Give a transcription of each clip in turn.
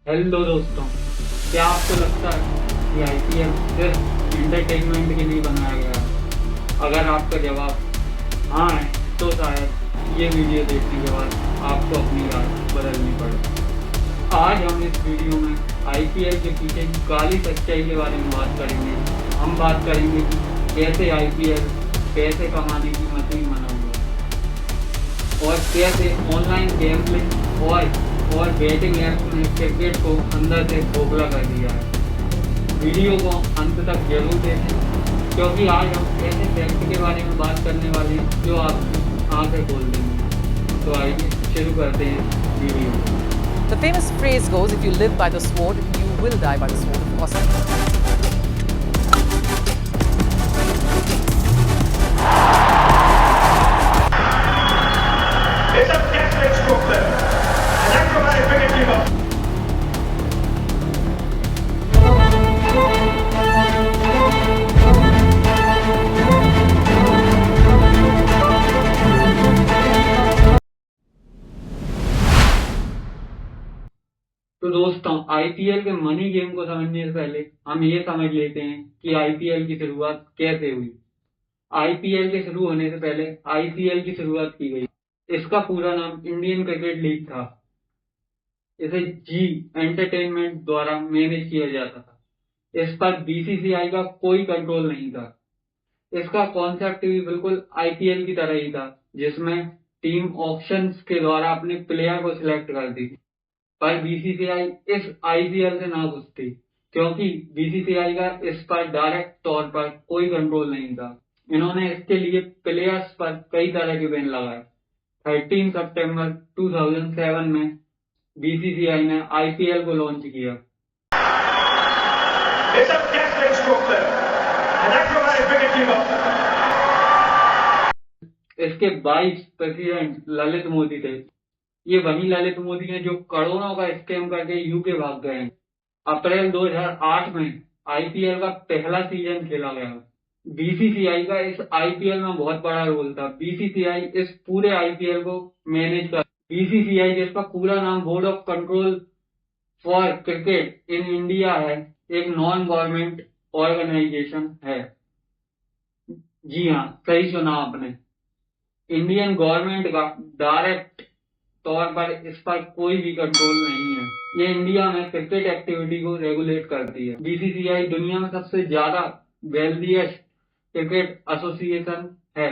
Hello दोस्तों, क्या आपको लगता है कि आईपीएल सिर्फ एंटरटेनमेंट के लिए बनाया गया है? अगर आपका जवाब हाँ है तो शायद ये वीडियो देखने के बाद आपको अपनी राय बदलनी पड़े। आज हम इस वीडियो में आईपीएल के पीछे की काली सच्चाई के बारे में बात करेंगे। हम बात करेंगे कि कैसे आईपीएल पैसे कमाने की मशीन बना हुआ है और कैसे ऑनलाइन गेम प्ले और बैटिंग ऐप्स ने क्रिकेट को अंदर से खोखला कर दिया है। वीडियो को अंत तक जरूर देखें क्योंकि आज हम ऐसे फैक्ट के बारे में बात करने वाले हैं जो आपकी आंखें खोल देंगे। तो आइए शुरू करते हैं video. The famous phrase goes, if you live by the sword, you will die by the sword. Of course. It's a definite stroke there. An acrobatic wicket keeper. तो दोस्तों, आईपीएल के मनी गेम को समझने से पहले हम ये समझ लेते हैं कि आईपीएल की शुरुआत कैसे हुई। आईपीएल के शुरू होने से पहले आईसीएल की शुरुआत की गई। इसका पूरा नाम इंडियन क्रिकेट लीग था। इसे जी एंटरटेनमेंट द्वारा मैनेज किया जाता था। इस पर बीसीसीआई का कोई कंट्रोल नहीं था। इसका कॉन्सेप्ट भी बिल्कुल आईपीएल की तरह ही था, जिसमें टीम ऑप्शंस के द्वारा अपने प्लेयर को सिलेक्ट करती थी। पर बीसीसीआई इस आईपीएल से नाखुश थी क्योंकि बीसीसीआई का इस पर डायरेक्ट तौर पर कोई कंट्रोल नहीं था। इन्होंने इसके लिए प्लेयर्स पर कई तरह के बैन लगाए। 13 सितंबर 2007 में बीसीसीआई ने आईपीएल को लॉन्च किया। It's a definite stroke there. An acrobatic wicket keeper. इसके 22 प्रेसिडेंट ललित मोदी थे। ये वही ललित मोदी हैं जो करोड़ों का स्कैम करके यूके भाग गए हैं। अप्रैल 2008 में आईपीएल का पहला सीजन खेला गया। बीसीसीआई का इस आईपीएल में बहुत बड़ा रोल था। बीसीसीआई इस पूरे आईपीएल को मैनेज कर बीसीसीआई, जिसका पूरा नाम board of control for cricket in India है, एक नॉन गवर्नमेंट ऑर्गेनाइजेशन है। जी हाँ, सही सुना आपने। इंडियन गवर्नमेंट का डायरेक्ट तौर पर इस पर कोई भी कंट्रोल नहीं है। ये इंडिया में क्रिकेट एक्टिविटी को रेगुलेट करती है। बीसीसीआई दुनिया में सबसे ज्यादा वेल्दीएस्ट क्रिकेट एसोसिएशन है।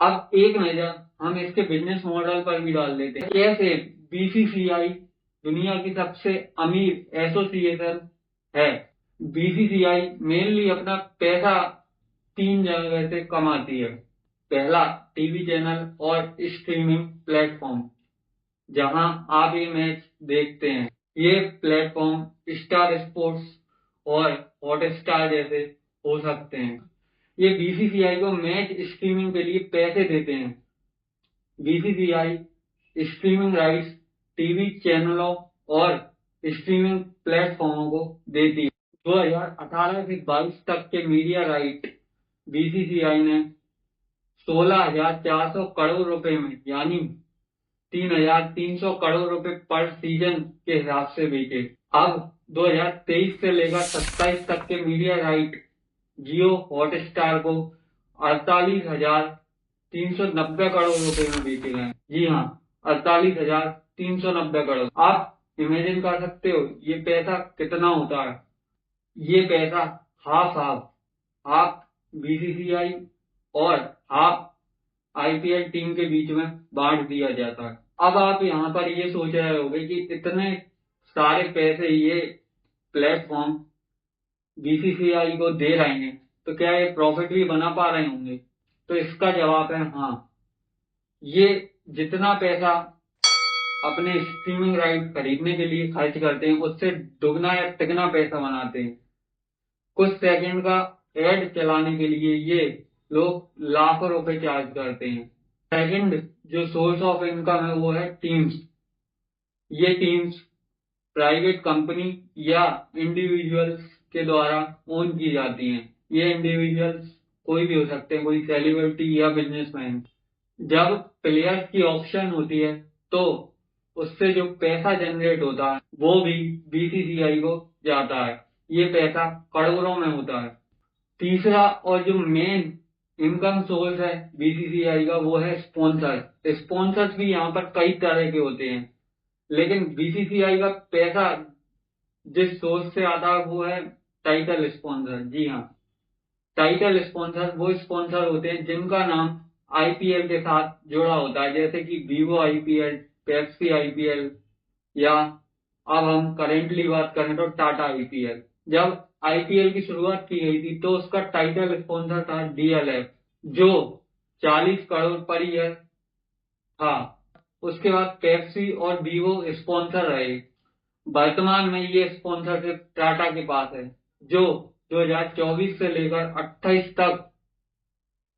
अब एक नजर हम इसके बिजनेस मॉडल पर भी डाल देते हैं। कैसे बीसीसीआई दुनिया की सबसे अमीर एसोसिएशन है। बीसीसीआई मेनली अपना पैसा 3 जगह से कमाती है। पहला, टीवी चैनल और स्ट्रीमिंग प्लेटफॉर्म जहां आप ये मैच देखते हैं। ये प्लेटफॉर्म स्टार स्पोर्ट्स और हॉटस्टार जैसे हो सकते हैं। ये बीसीसीआई को मैच स्ट्रीमिंग के लिए पैसे देते हैं। बीसीसीआई स्ट्रीमिंग राइट्स टीवी चैनलों और स्ट्रीमिंग प्लेटफॉर्मों को देती है। 2018 से 22 तक के मीडिया राइट बीसीसीआई ने 16,400 करोड़ रुपए में, यानी 3,300 करोड़ रुपए पर सीजन के हिसाब से बेचे। अब 2023 से लेकर 27 तक के मीडिया राइट जियो हॉटस्टार को 48,390 करोड़ रुपए में बेचे गए। जी हाँ, 48,390 करोड़। आप इमेजिन कर सकते हो ये पैसा कितना होता है। ये पैसा हाफ बीसीसीआई और हाफ आईपीएल टीम के बीच में बांट दिया जाता है। अब आप यहाँ पर ये सोच रहे होंगे कि इतने सारे पैसे ये प्लेटफॉर्म बीसीसीआई को दे रहे हैं तो क्या ये प्रॉफिट भी बना पा रहे होंगे? तो इसका जवाब है हाँ। ये जितना पैसा अपने स्ट्रीमिंग राइट खरीदने के लिए खर्च करते हैं उससे दुगना या तिगना पैसा बनाते हैं। कुछ सेकंड का एड चलाने के लिए ये लोग लाखों रुपए चार्ज करते हैं। सेकंड जो सोर्स ऑफ इनकम है वो है टीम्स। ये टीम्स प्राइवेट कंपनी या इंडिविजुअल्स के द्वारा ओन की जाती हैं। ये इंडिविजुअल्स कोई भी हो सकते हैं, कोई सेलिब्रिटी या बिजनेसमैन। जब प्लेयर्स की ऑप्शन होती है तो उससे जो पैसा जनरेट होता है वो भी बीसीसीआई को जाता है। ये पैसा करोड़ों में होता है। तीसरा और जो मेन इनकम सोर्स है बीसीसीआई का वो है स्पॉन्सर। स्पॉन्सर्स भी यहाँ पर कई तरह के होते हैं, लेकिन बीसीसीआई का पैसा जिस सोर्स से आता है वो है टाइटल स्पॉन्सर। जी हाँ, टाइटल स्पॉन्सर वो स्पॉन्सर होते हैं जिनका नाम आईपीएल के साथ जुड़ा होता है, जैसे कि वीवो आईपीएल, पेप्सी आईपीएल, या अब हम करेंटली बात करें तो टाटा आईपीएल। जब आईपीएल की शुरुआत की गई थी तो उसका टाइटल स्पॉन्सर था डीएलएफ, जो 40 करोड़ पर ईयर था। उसके बाद पेप्सी और वीवो स्पॉन्सर रहे। वर्तमान में ये स्पॉन्सरशिप टाटा के पास है, जो 2024 से लेकर 28 तक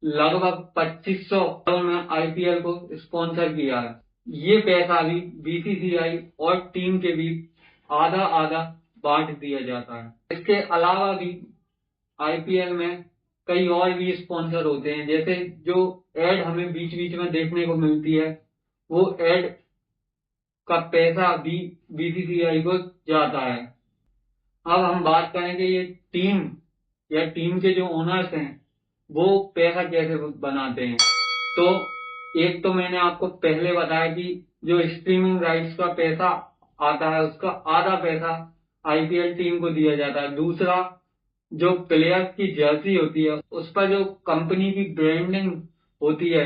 लगभग 2500 करोड़ में आईपीएल को स्पॉन्सर किया है। ये पैसा भी बीसीसीआई और टीम के बीच आधा आधा बांट दिया जाता है। इसके अलावा भी आईपीएल में कई और भी स्पॉन्सर होते हैं, जैसे जो एड हमें बीच बीच में देखने को मिलती है वो एड का पैसा भी बीसीसीआई को जाता है। अब हम बात करेंगे ये टीम या टीम के जो ओनर्स हैं वो पैसा कैसे बनाते हैं। तो एक तो मैंने आपको पहले बताया कि जो स्ट्रीमिंग राइट्स का पैसा आता है उसका आधा पैसा आईपीएल टीम को दिया जाता है। दूसरा, जो प्लेयर्स की जर्सी होती है उस पर जो कंपनी की ब्रांडिंग होती है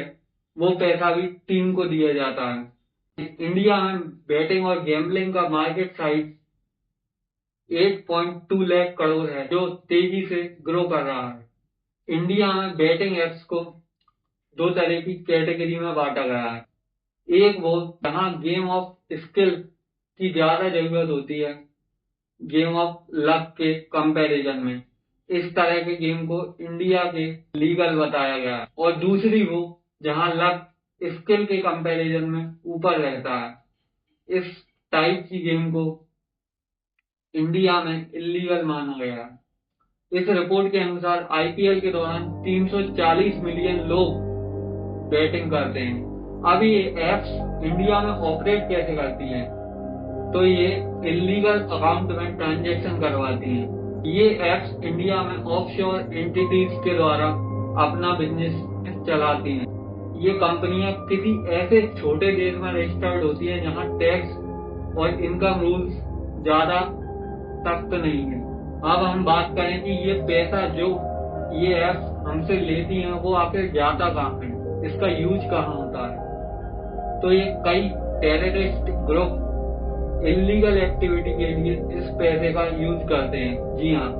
वो पैसा भी टीम को दिया जाता है। इंडिया में बैटिंग और गैम्बलिंग का मार्केट साइज 8.2 लाख करोड़ है, जो तेजी से ग्रो कर रहा है। इंडिया में बैटिंग एप्स को दो तरह की कैटेगरी में बांटा गया है। एक वो जहां गेम ऑफ स्किल की ज्यादा जरूरत होती है गेम ऑफ लक के कंपैरिजन में, इस तरह के गेम को इंडिया के लीगल बताया गया है। और दूसरी वो जहां लक स्किल के कंपैरिजन में ऊपर रहता है। इस टाइप की गेम को इंडिया में इलीगल माना गया है। इस रिपोर्ट के अनुसार आईपीएल के दौरान 340 मिलियन लोग बैटिंग करते हैं। अब ये एप्स इंडिया में ऑपरेट कैसे करती हैं? तो ये इलीगल अकाउंट में ट्रांजैक्शन करवाती हैं। ये एप्स इंडिया में ऑफशोर एंटिटीज के द्वारा अपना बिजनेस चलाती हैं। ये कंपनियां किसी ऐसे छोटे देश में रजिस्टर्ड होती हैं जहां टैक्स और इनकम रूल्स ज्यादा सख्त नहीं है। अब हम बात करें कि ये पैसा जो ये एप्स हमसे लेती हैं वो आखिर जाता कहाँ है, इसका यूज कहाँ होता है। तो ये कई टेररिस्ट ग्रुप इलीगल एक्टिविटी के लिए इस पैसे का यूज करते हैं। जी हाँ,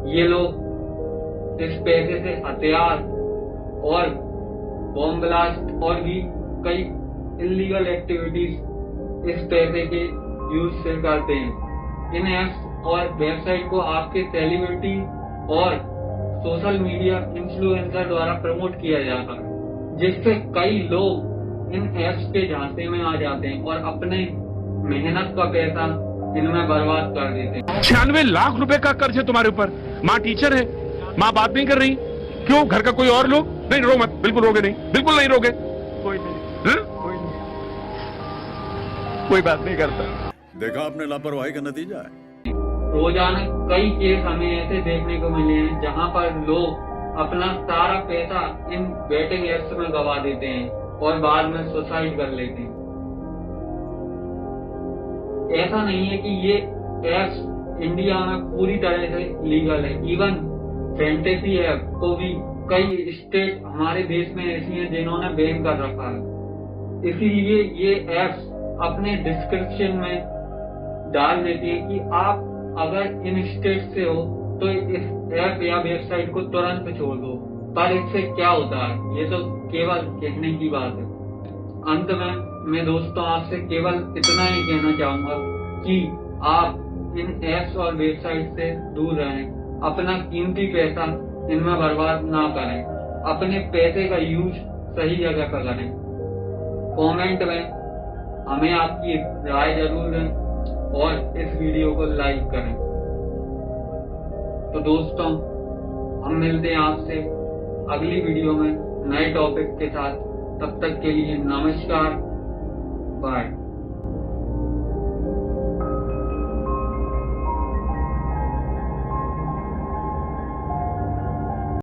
ये लोग इस पैसे से हथियार और बॉम्ब ब्लास्ट और भी कई इलीगल एक्टिविटीज इस पैसे के यूज से करते हैं। इन एप्स और वेबसाइट को आपके सेलिब्रिटी और सोशल मीडिया इन्फ्लुएंसर द्वारा प्रमोट किया जाता है, जिससे कई लोग इन एप्स के झांसे में आ जाते हैं और अपने मेहनत का पैसा इनमें बर्बाद कर देते हैं। 96 लाख रुपए का कर्ज है तुम्हारे ऊपर। माँ टीचर है, माँ बात नहीं कर रही, क्यों? घर का कोई और लोग? नहीं, रो मत, बिल्कुल रोगे नहीं, बिल्कुल नहीं रोगे। कोई नहीं, कोई नहीं, कोई बात नहीं करता। देखा आपने लापरवाही का नतीजा है। रोजाना कई केस हमें ऐसे देखने को मिले हैं जहां पर लोग अपना सारा पैसा इन बैटिंग एप्स में गवा देते हैं और बाद में सुसाइड कर लेते हैं। ऐसा नहीं है कि ये एप्स इंडिया में पूरी तरह से लीगल है। इवन फैंटेसी ऐप को भी कई स्टेट हमारे देश में ऐसी हैं जिन्होंने बैन कर रखा है। इसीलिए ये एप्स अपने डिस्क्रिप्शन में डाल देती है कि आप अगर इन स्टेट से हो तो इस ऐप या वेबसाइट को तुरंत छोड़ दो। पर इससे क्या होता है, ये तो केवल कहने की बात है। अंत में मैं दोस्तों आपसे केवल इतना ही कहना चाहूंगा कि आप इन एप्स और वेबसाइट से दूर रहें, अपना कीमती पैसा इनमें बर्बाद ना करें, अपने पैसे का यूज सही जगह पर करें। कमेंट में हमें आपकी राय जरूर दें और इस वीडियो को लाइक करें। तो दोस्तों, हम मिलते हैं आपसे अगली वीडियो में नए टॉपिक के साथ। तब तक के लिए नमस्कार, बाय।